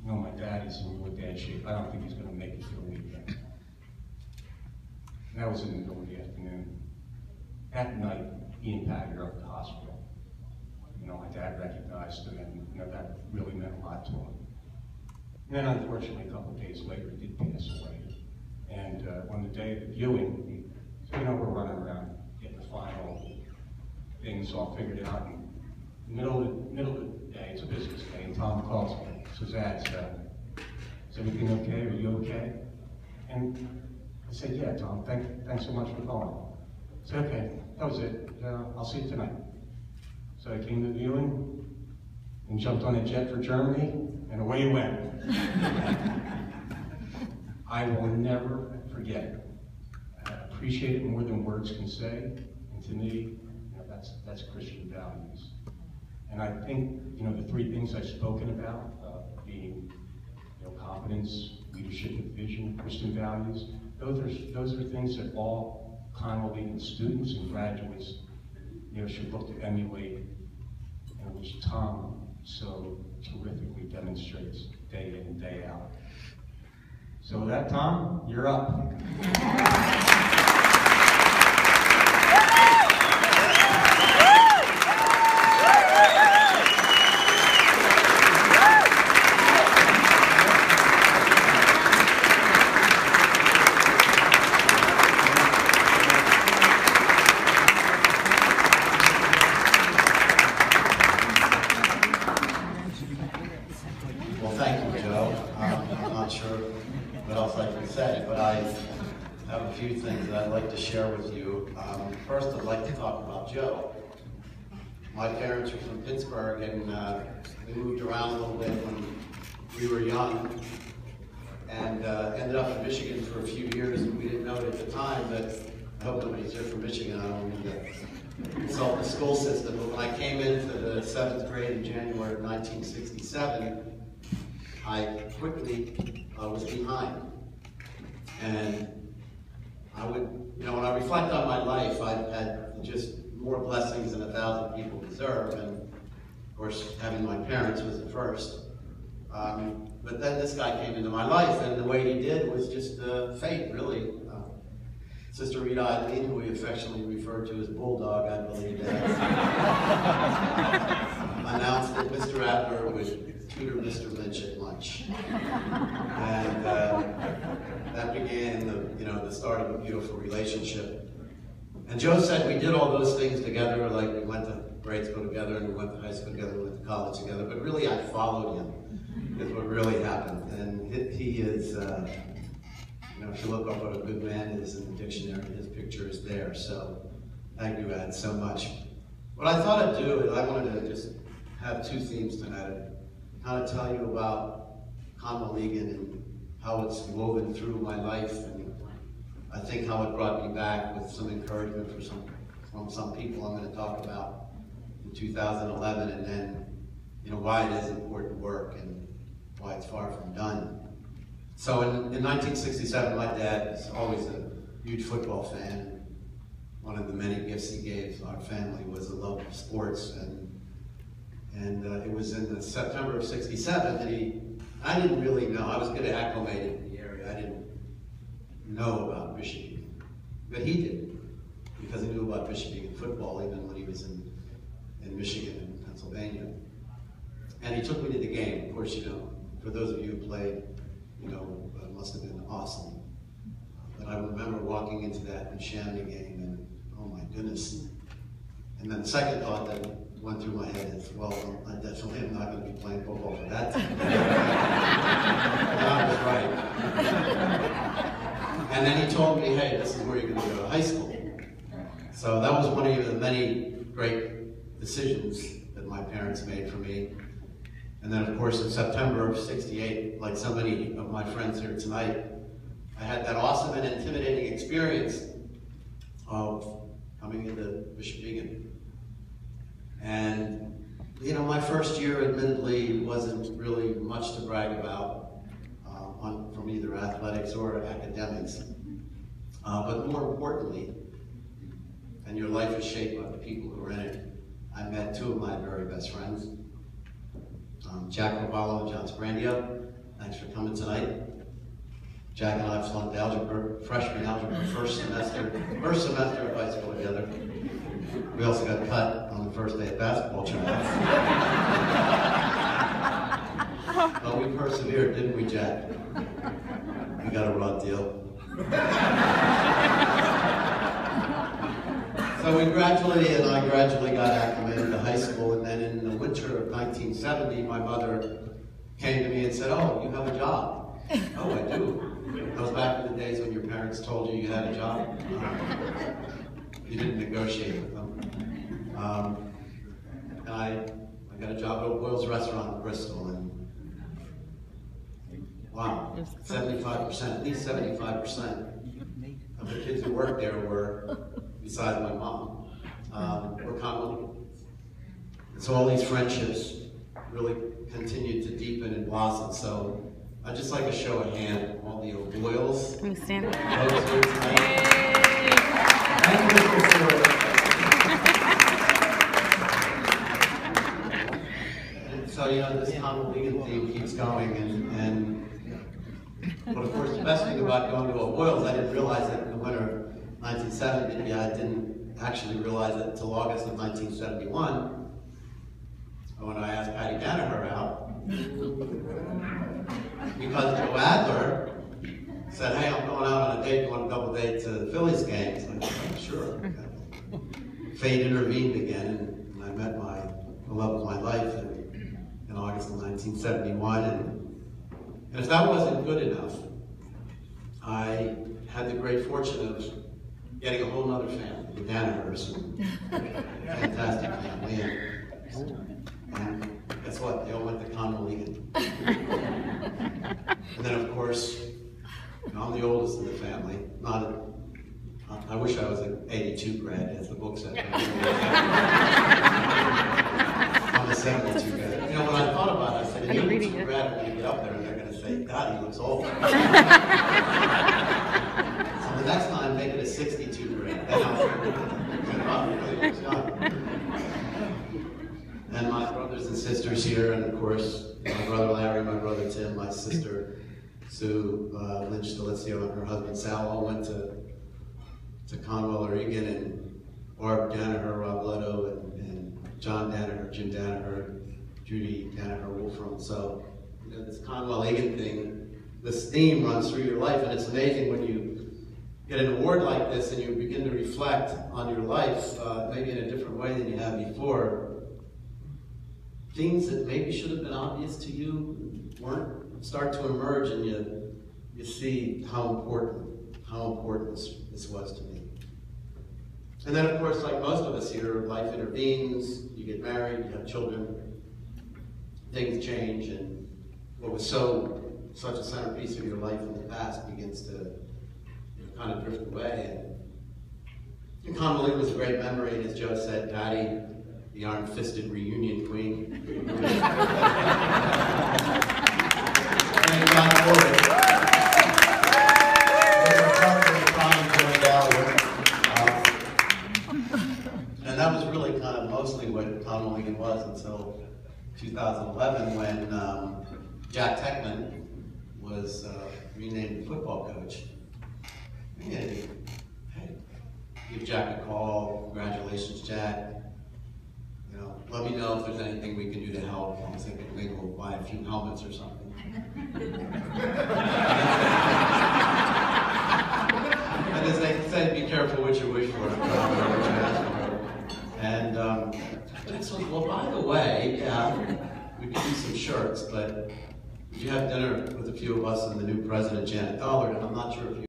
you know, my dad is in really bad shape. I don't think he's going to make it through the weekend. And that was in the middle of the afternoon. At night, he and Patty are up at the hospital. You know, my dad recognized him, and you know, that really meant a lot to him. And then, unfortunately, a couple of days later, he did pass away. And on the day of the viewing, so, you know, we're running around getting the final things all figured out. And in the middle of the day, it's a business day, and Tom calls me. Says, is everything okay? Are you okay? And I said, yeah, Tom, thanks so much for calling. I said, okay, that was it. I'll see you tonight. So I came to the viewing and jumped on a jet for Germany, and away he went. I will never forget it. I appreciate it more than words can say. And to me, you know, that's Christian values. And I think, you know, the three things I've spoken about, being, you know, competence, leadership with vision, Christian values, those are things that all Conwell Legion students and graduates, you know, should look to emulate, and which Tom so terrifically demonstrates day in and day out. So with that, Tom, you're up. Well, thank you, Joe. I'm not sure what else I can say, but I have a few things that I'd like to share with you. First, I'd like to talk about Joe. My parents were from Pittsburgh, and we moved around a little bit when we were young, and ended up in Michigan for a few years, and we didn't know it at the time, but I hope nobody's here from Michigan. I don't mean to insult the school system, but when I came into the 7th grade in January of 1967, I quickly was behind. And I would, you know, when I reflect on my life, I've had just more blessings than 1,000 people deserve. And of course, having my parents was the first. But then this guy came into my life, and the way he did was just fate, really. Sister Rita Eileen, who we affectionately refer to as Bulldog, I believe, announced that Mr. Adler would tutor Mr. Lynch at lunch. And that began the start of a beautiful relationship. And Joe said we did all those things together, like we went to grade school together, and we went to high school together, we went to college together, but really I followed him, is what really happened. And he is, you know, if you look up what a good man is in the dictionary, his picture is there. So thank you, Ed, so much. What I thought I'd do is I wanted to just have two themes tonight. I kind of tell you about Conwell Legion and how it's woven through my life, and I think how it brought me back with some encouragement from some people I'm going to talk about in 2011, and then, you know, why it is important work and why it's far from done. So in 1967, my dad was always a huge football fan. One of the many gifts he gave our family was a love of sports, and it was in the September of '67 that I didn't really know. I was getting acclimated in the area. I didn't know about Michigan, but he did, because he knew about Michigan football even when he was in Michigan and Pennsylvania. And he took me to the game. Of course, you know, for those of you who played, you know, it must have been awesome. But I remember walking into that Neshaminy game, and oh my goodness. And then the second thought that went through my head is, well, I definitely am not going to be playing football for that team. And I was right. And then he told me, hey, this is where you're going to go to high school. So that was one of the many great decisions that my parents made for me. And then, of course, in September of '68, like so many of my friends here tonight, I had that awesome and intimidating experience of coming into Michigan. And, you know, my first year, admittedly, wasn't really much to brag about from either athletics or academics. But more importantly, and your life is shaped by the people who are in it, I met two of my very best friends. Jack Roballo and John Sprandio, thanks for coming tonight. Jack and I flunked algebra, freshman algebra, first semester of high school together. We also got cut on the first day of basketball tryouts. But we persevered, didn't we, Jack? We got a raw deal. So I gradually got acclimated to high school, and then in the winter of 1970, my mother came to me and said, "Oh, you have a job." "Oh, I do." That was back in the days when your parents told you had a job. You didn't negotiate with them. And I got a job at O'Boyle's restaurant in Bristol, and wow, 75%, at least 75% of the kids who worked there were, besides my mom, were Congolese. And so all these friendships really continued to deepen and blossom. So I'd just like a show of hand, all the O'Boyles. Can we stand up? Those here tonight. And Mr. Ford. So, this Congolese theme keeps going, but of course, the best thing about going to O'Boyle's, I didn't realize it in the winter of 1970. I didn't actually realize it until August of 1971, when I asked Patty Danaher out, because Joe Adler said, "Hey, I'm going out on a date. You want to double date to the Phillies game?" I said, "Sure." Fate intervened again, and I met the love of my life in August of 1971, and if that wasn't good enough, I had the great fortune of getting a whole other family, the Danahers, fantastic family, and guess what? They all went to Congolese. And then, of course, I'm the oldest in the family. I wish I was an 82 grad, as the book said. I'm a 72 grad. When I thought about it, I said, an 82 grad, I'm going to get up there and they're going to say, "God, he looks old." So the next time, make it a 62 grad. Then I'll really looks young. And my brothers and sisters here, and of course, my brother Larry, my brother Tim, my sister Sue, Lynch, and her husband Sal all went to Conwell, Oregon, and Barb Danaher, Rob Leto, and John Danaher, Jim Danaher, Judy Danaher Wolfram. So, this Conwell Egan thing, this theme runs through your life, and it's amazing when you get an award like this and you begin to reflect on your life, maybe in a different way than you have before. Things that maybe should have been obvious to you weren't, start to emerge, and you see how important this was to me. And then, of course, like most of us here, life intervenes, you get married, you have children, things change, and what was such a centerpiece of your life in the past begins to kind of drift away. And Connolly was a great memory, and as Joe said, Patty, the iron-fisted reunion queen. Thank God for it. And that was really kind of mostly what Connolly was until 2011, when Jack Techman was renamed football coach. Hey, give Jack a call. Congratulations, Jack. Let me know if there's anything we can do to help. I was thinking maybe we'll buy a few helmets or something. And as they say, be careful what you wish for. And Jack said, "Well, by the way, yeah, we could do some shirts, but would you have dinner with a few of us and the new president, Janet Dollard?" And I'm not sure if you